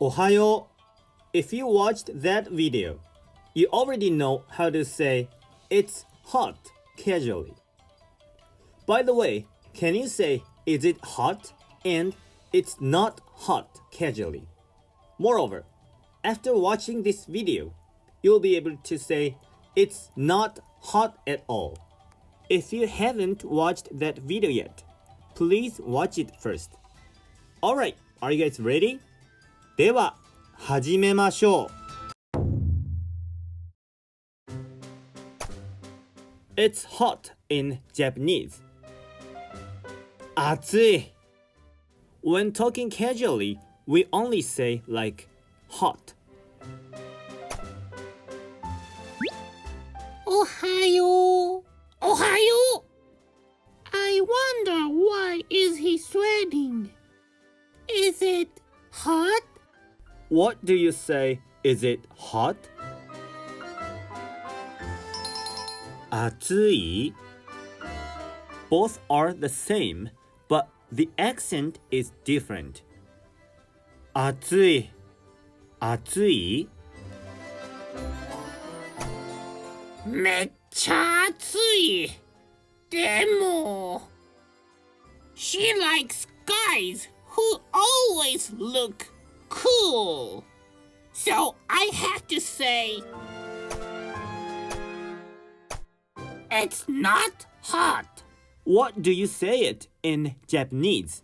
Ohayo. If you watched that video, you already know how to say it's hot casually. By the way, can you say is it hot and it's not hot casually? Moreover, after watching this video, you'll be able to say it's not hot at all. If you haven't watched that video yet, please watch it first. Alright, are you guys ready? では、始めましょう。It's hot in Japanese. 暑い。When talking casually, we only say like hot. おはよう。おはよう。I wonder why is he sweating? Is it hot? What do you say? Is it hot? 暑い Both are the same, but the accent is different. 暑い暑いめっちゃ暑い。でも She likes guys who always look cool. So I have to say it's not hot. What do you say it in Japanese?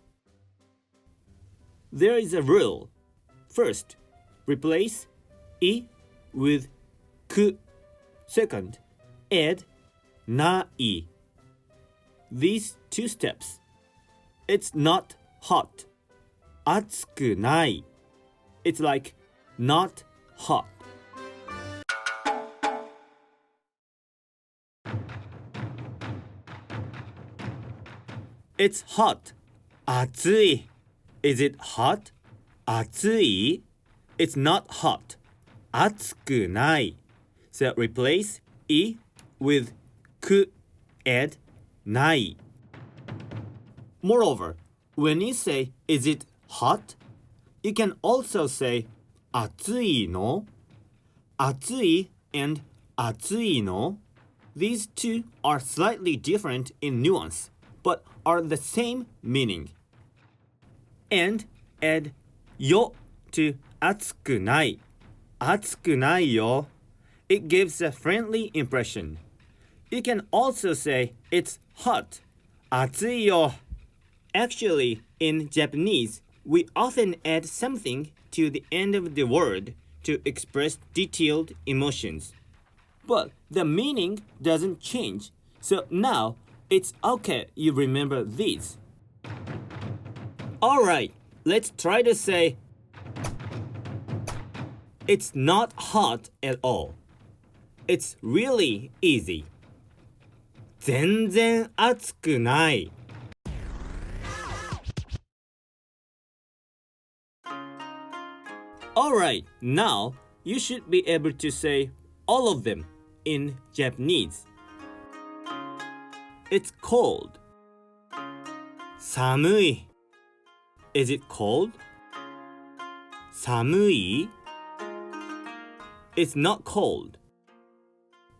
There is a rule. First, replace I with ku. Second, add nai. These two steps. It's not hot. Atsukunai. It's like not hot. It's hot. Atsui. Is it hot? Atsui. It's not hot. Atsukunai. So replace I with ku, add nai. Moreover, when you say is it hot, you can also say atsui no. Atsui and atsui no. These two are slightly different in nuance, but are the same meaning. And add yo to atsukunai. Atsukunai yo. It gives a friendly impression. You can also say it's hot. Atsui yo. Actually, in Japanese, we often add something to the end of the word to express detailed emotions. But the meaning doesn't change, so now it's okay you remember these. Alright, let's try to say it's not hot at all. It's really easy. 全然暑くない。Alright, now you should be able to say all of them in Japanese. It's cold. 寒い。Is it cold? 寒い It's not cold.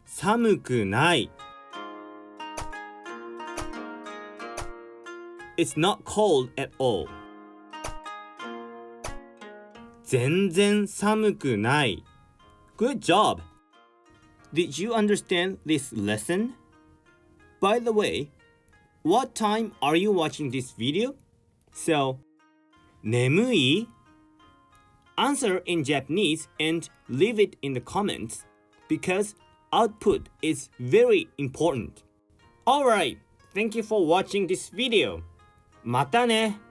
寒くない。It's not cold at all. 全然寒くない。Good job! Did you understand this lesson? By the way, what time are you watching this video? So, 眠い? Answer in Japanese and leave it in the comments because output is very important. Alright, thank you for watching this video. またね!